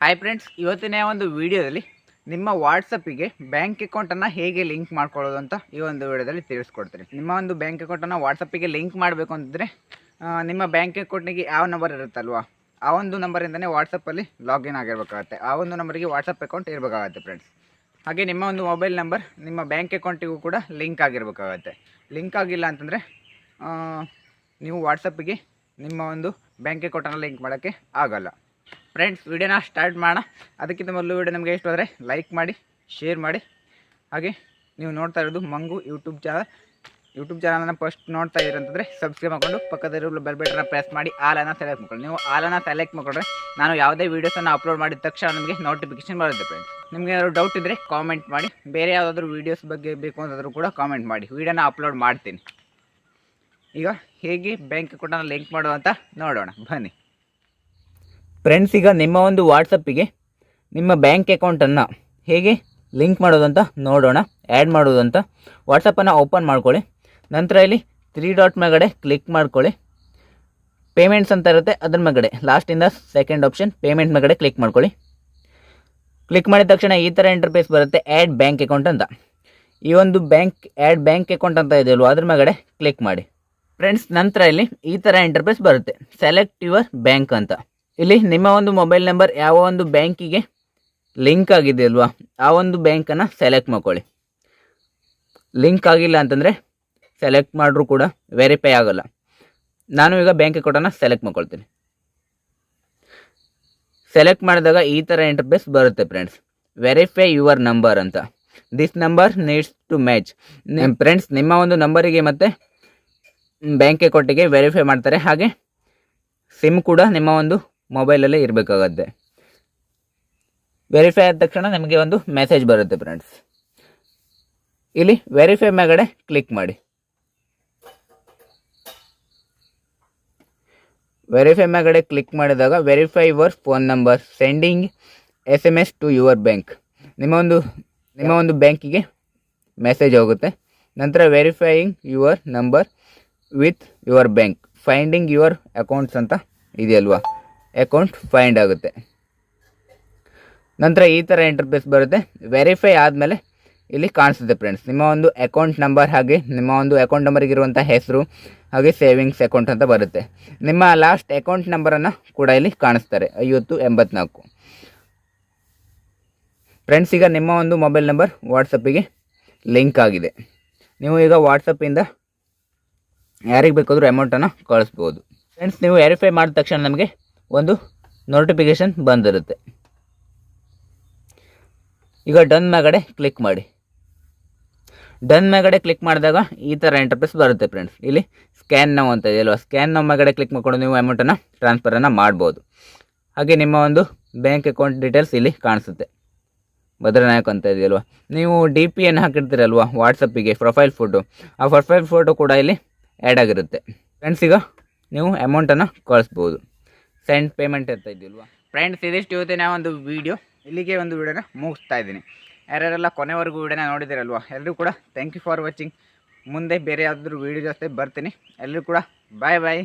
Hi friends, ಇವತ್ತಿನ ಒಂದು ವಿಡಿಯೋದಲ್ಲಿ ನಿಮ್ಮ ವಾಟ್ಸಪ್ಪಿಗೆ ಬ್ಯಾಂಕ್ ಅಕೌಂಟನ್ನು ಹೇಗೆ ಲಿಂಕ್ ಮಾಡ್ಕೊಳ್ಳೋದು ಅಂತ ಈ ಒಂದು ವಿಡಿಯೋದಲ್ಲಿ ತಿಳಿಸ್ಕೊಡ್ತೀನಿ. ನಿಮ್ಮ ಒಂದು ಬ್ಯಾಂಕ್ ಅಕೌಂಟನ್ನು ವಾಟ್ಸಪ್ಪಿಗೆ ಲಿಂಕ್ ಮಾಡಬೇಕು ಅಂತಂದರೆ ನಿಮ್ಮ ಬ್ಯಾಂಕ್ ಅಕೌಂಟಿಗೆ ಯಾವ ನಂಬರ್ ಇರುತ್ತಲ್ವ ಆ ಒಂದು ನಂಬರಿಂದನೇ ವಾಟ್ಸಪ್ಪಲ್ಲಿ ಲಾಗಿನ್ ಆಗಿರಬೇಕಾಗತ್ತೆ. ಆ ಒಂದು ನಂಬರಿಗೆ ವಾಟ್ಸಪ್ ಅಕೌಂಟ್ ಇರಬೇಕಾಗತ್ತೆ ಫ್ರೆಂಡ್ಸ್. ಹಾಗೆ ನಿಮ್ಮ ಒಂದು ಮೊಬೈಲ್ ನಂಬರ್ ನಿಮ್ಮ ಬ್ಯಾಂಕ್ ಅಕೌಂಟಿಗೂ ಕೂಡ ಲಿಂಕ್ ಆಗಿರಬೇಕಾಗತ್ತೆ. ಲಿಂಕ್ ಆಗಿಲ್ಲ ಅಂತಂದರೆ ನೀವು ವಾಟ್ಸಪ್ಪಿಗೆ ನಿಮ್ಮ ಒಂದು ಬ್ಯಾಂಕ್ ಅಕೌಂಟನ್ನು ಲಿಂಕ್ ಮಾಡೋಕ್ಕೆ ಆಗಲ್ಲ. ಫ್ರೆಂಡ್ಸ್, ವಿಡಿಯೋನ ಸ್ಟಾರ್ಟ್ ಮಾಡೋಣ. ಅದಕ್ಕಿಂತ ಮೊದಲು ವಿಡಿಯೋ ನಮಗೆ ಇಷ್ಟ ಆದರೆ ಲೈಕ್ ಮಾಡಿ, ಶೇರ್ ಮಾಡಿ. ಹಾಗೆ ನೀವು ನೋಡ್ತಾ ಇರೋದು ಮಂಗು ಯೂಟ್ಯೂಬ್ ಚಾನಲ್ನ ಫಸ್ಟ್ ನೋಡ್ತಾ ಇದ್ದೀರಿ ಅಂತಂದರೆ ಸಬ್ಸ್ಕ್ರೈಬ್ ಮಾಡಿಕೊಂಡು ಪಕ್ಕದಲ್ಲಿರೋ ಬೆಲ್ ಬಟನ್ನ ಪ್ರೆಸ್ ಮಾಡಿ ಆಲನ್ನು ಸೆಲೆಕ್ಟ್ ಮಾಡ್ಕೊಳ್ಳಿ. ನೀವು ಆಲನ್ನು ಸೆಲೆಕ್ಟ್ ಮಾಡಿಕೊಂಡ್ರೆ ನಾನು ಯಾವುದೇ ವೀಡಿಯೋಸನ್ನು ಅಪ್ಲೋಡ್ ಮಾಡಿದ ತಕ್ಷಣ ನಮಗೆ ನೋಟಿಫಿಕೇಶನ್ ಬರುತ್ತೆ ಫ್ರೆಂಡ್ಸ್. ನಿಮಗೆ ಏನಾದರೂ ಡೌಟ್ ಇದ್ದರೆ ಕಾಮೆಂಟ್ ಮಾಡಿ. ಬೇರೆ ಯಾವುದಾದ್ರೂ ವೀಡಿಯೋಸ್ ಬಗ್ಗೆ ಬೇಕು ಅಂತಾದರೂ ಕೂಡ ಕಾಮೆಂಟ್ ಮಾಡಿ, ವೀಡಿಯೋನ ಅಪ್ಲೋಡ್ ಮಾಡ್ತೀನಿ. ಈಗ ಹೇಗೆ ಬ್ಯಾಂಕ್ ಅಕೌಂಟನ್ನು ಲಿಂಕ್ ಮಾಡುವಂತ ನೋಡೋಣ ಬನ್ನಿ ಫ್ರೆಂಡ್ಸ್. ಈಗ ನಿಮ್ಮ ಒಂದು ವಾಟ್ಸಪ್ಪಿಗೆ ನಿಮ್ಮ ಬ್ಯಾಂಕ್ ಅಕೌಂಟನ್ನು ಹೇಗೆ ಲಿಂಕ್ ಮಾಡೋದಂತ ನೋಡೋಣ. ಆ್ಯಡ್ ಮಾಡೋದಂತ ವಾಟ್ಸಪ್ಪನ್ನು ಓಪನ್ ಮಾಡ್ಕೊಳ್ಳಿ. ನಂತರ ಇಲ್ಲಿ 3 ಡಾಟ್ ಮೇಗಡೆ ಕ್ಲಿಕ್ ಮಾಡ್ಕೊಳ್ಳಿ. ಪೇಮೆಂಟ್ಸ್ ಅಂತ ಇರುತ್ತೆ, ಅದ್ರ ಮೇಗಡೆ ಲಾಸ್ಟಿಂದ ಸೆಕೆಂಡ್ ಆಪ್ಷನ್ ಪೇಮೆಂಟ್ ಮೇಗಡೆ ಕ್ಲಿಕ್ ಮಾಡ್ಕೊಳ್ಳಿ. ಕ್ಲಿಕ್ ಮಾಡಿದ ತಕ್ಷಣ ಈ ಥರ ಇಂಟರ್ಫೇಸ್ ಬರುತ್ತೆ, ಆ್ಯಡ್ ಬ್ಯಾಂಕ್ ಅಕೌಂಟ್ ಅಂತ. ಈ ಒಂದು ಆ್ಯಡ್ ಬ್ಯಾಂಕ್ ಅಕೌಂಟ್ ಅಂತ ಇದೆಯಲ್ವ ಅದ್ರ ಮೇಗಡೆ ಕ್ಲಿಕ್ ಮಾಡಿ ಫ್ರೆಂಡ್ಸ್. ನಂತರ ಇಲ್ಲಿ ಈ ಥರ ಇಂಟರ್ಫೇಸ್ ಬರುತ್ತೆ, ಸೆಲೆಕ್ಟ್ ಯುವರ್ ಬ್ಯಾಂಕ್ ಅಂತ. ಇಲ್ಲಿ ನಿಮ್ಮ ಒಂದು ಮೊಬೈಲ್ ನಂಬರ್ ಯಾವ ಒಂದು ಬ್ಯಾಂಕಿಗೆ ಲಿಂಕ್ ಆಗಿದೆ ಅಲ್ವಾ ಆ ಒಂದು ಬ್ಯಾಂಕನ್ನು ಸೆಲೆಕ್ಟ್ ಮಾಡ್ಕೊಳ್ಳಿ. ಲಿಂಕ್ ಆಗಿಲ್ಲ ಅಂತಂದರೆ ಸೆಲೆಕ್ಟ್ ಮಾಡಿದ್ರೂ ಕೂಡ ವೆರಿಫೈ ಆಗಲ್ಲ. ನಾನು ಈಗ ಬ್ಯಾಂಕ್ ಅಕೌಂಟನ್ನು ಸೆಲೆಕ್ಟ್ ಮಾಡ್ಕೊಳ್ತೀನಿ. ಸೆಲೆಕ್ಟ್ ಮಾಡಿದಾಗ ಈ ಥರ ಇಂಟರ್ಫೇಸ್ ಬರುತ್ತೆ ಫ್ರೆಂಡ್ಸ್, ವೆರಿಫೈ ಯುವರ್ ನಂಬರ್ ಅಂತ. This number needs to match. Friends, ನಿಮ್ಮ ಒಂದು ನಂಬರಿಗೆ ಮತ್ತು ಬ್ಯಾಂಕ್ ಅಕೌಂಟಿಗೆ ವೆರಿಫೈ ಮಾಡ್ತಾರೆ. ಹಾಗೆ ಸಿಮ್ ಕೂಡ ನಿಮ್ಮ ಒಂದು ಮೊಬೈಲಲ್ಲೇ ಇರಬೇಕಾಗತ್ತೆ. ವೆರಿಫೈ ಆದ ತಕ್ಷಣ ನಮಗೆ ಒಂದು ಮೆಸೇಜ್ ಬರುತ್ತೆ ಫ್ರೆಂಡ್ಸ್. ಇಲ್ಲಿ ವೆರಿಫೈ ಮೇಗಡೆ ಕ್ಲಿಕ್ ಮಾಡಿ. ವೆರಿಫೈ ಮೇಗಡೆ ಕ್ಲಿಕ್ ಮಾಡಿದಾಗ verify your phone number sending SMS to your bank. ನಿಮ್ಮ ಒಂದು ಬ್ಯಾಂಕಿಗೆ ಮೆಸೇಜ್ ಹೋಗುತ್ತೆ. ನಂತರ verifying your number with your bank, finding your accounts ಅಂತ ಇದೆಯಲ್ವಾ, ಅಕೌಂಟ್ ಫೈಂಡ್ ಆಗುತ್ತೆ. ನಂತರ ಈ ಥರ ಇಂಟರ್ಫೇಸ್ ಬರುತ್ತೆ. ವೆರಿಫೈ ಆದಮೇಲೆ ಇಲ್ಲಿ ಕಾಣಿಸುತ್ತೆ ಫ್ರೆಂಡ್ಸ್ ನಿಮ್ಮ ಒಂದು ಅಕೌಂಟ್ ನಂಬರ್, ಹಾಗೆ ನಿಮ್ಮ ಒಂದು ಅಕೌಂಟ್ ನಂಬರ್ಗಿರುವಂಥ ಹೆಸರು, ಹಾಗೆ ಸೇವಿಂಗ್ಸ್ ಅಕೌಂಟ್ ಅಂತ ಬರುತ್ತೆ. ನಿಮ್ಮ ಲಾಸ್ಟ್ ಅಕೌಂಟ್ ನಂಬರನ್ನು ಕೂಡ ಇಲ್ಲಿ ಕಾಣಿಸ್ತಾರೆ, 5084 ಫ್ರೆಂಡ್ಸ್. ಈಗ ನಿಮ್ಮ ಒಂದು ಮೊಬೈಲ್ ನಂಬರ್ ವಾಟ್ಸಪ್ಪಿಗೆ ಲಿಂಕ್ ಆಗಿದೆ. ನೀವು ಈಗ ವಾಟ್ಸಪ್ಪಿಂದ ಯಾರಿಗೆ ಬೇಕಾದರೂ ಅಮೌಂಟನ್ನು ಕಳಿಸ್ಬೋದು ಫ್ರೆಂಡ್ಸ್. ನೀವು ವೆರಿಫೈ ಮಾಡಿದ ತಕ್ಷಣ ನಮಗೆ ಒಂದು ನೋಟಿಫಿಕೇಷನ್ ಬಂದಿರುತ್ತೆ. ಈಗ ಡನ್ ಮೇಗಡೆ ಕ್ಲಿಕ್ ಮಾಡಿ. ಡನ್ ಮೇಗಡೆ ಕ್ಲಿಕ್ ಮಾಡಿದಾಗ ಈ ಥರ ಇಂಟರ್ಫೇಸ್ ಬರುತ್ತೆ ಫ್ರೆಂಡ್ಸ್. ಇಲ್ಲಿ ಸ್ಕ್ಯಾನ್ ನೌ ಅಂತ ಇದೆಯಲ್ವ, ಸ್ಕ್ಯಾನ್ ನೌ ಮೇಗಡೆ ಕ್ಲಿಕ್ ಮಾಡ್ಕೊಂಡು ನೀವು ಅಮೌಂಟನ್ನು ಟ್ರಾನ್ಸ್ಫರನ್ನು ಮಾಡ್ಬೋದು. ಹಾಗೆ ನಿಮ್ಮ ಒಂದು ಬ್ಯಾಂಕ್ ಅಕೌಂಟ್ ಡೀಟೇಲ್ಸ್ ಇಲ್ಲಿ ಕಾಣಿಸುತ್ತೆ, ಭದ್ರನಾಯಕ್ ಅಂತ ಇದೆಯಲ್ವ. ನೀವು DP ಏನು ಹಾಕಿರ್ತೀರಲ್ವ ವಾಟ್ಸಪ್ಪಿಗೆ ಪ್ರೊಫೈಲ್ ಫೋಟೋ, ಆ ಪ್ರೊಫೈಲ್ ಫೋಟೋ ಕೂಡ ಇಲ್ಲಿ ಆ್ಯಡ್ ಆಗಿರುತ್ತೆ ಫ್ರೆಂಡ್ಸ್. ಈಗ ನೀವು ಅಮೌಂಟನ್ನು ಕಳಿಸ್ಬೋದು, ಸೆಂಡ್ ಪೇಮೆಂಟ್ ಅಂತ ಇದೆಯಲ್ವ ಫ್ರೆಂಡ್ಸ್. ಇದಿಷ್ಟು ಇವತ್ತಿನ ಒಂದು ವಿಡಿಯೋ. ಇಲ್ಲಿಗೆ ಒಂದು ವಿಡಿಯೋನ ಮುಗಿಸ್ತಾ ಇದ್ದೀನಿ. ಯಾರ್ಯಾರೆಲ್ಲ ಕೊನೆವರೆಗೂ ವಿಡಿಯೋನ ನೋಡಿದಿರಲ್ವ ಎಲ್ಲರೂ ಕೂಡ ಥ್ಯಾಂಕ್ ಯು ಫಾರ್ ವಾಚಿಂಗ್. ಮುಂದೆ ಬೇರೆ ಯಾವುದಾದ್ರೂ ವೀಡಿಯೋ ಜೊತೆ ಬರ್ತೀನಿ. ಎಲ್ಲರೂ ಕೂಡ ಬಾಯ್ ಬಾಯ್.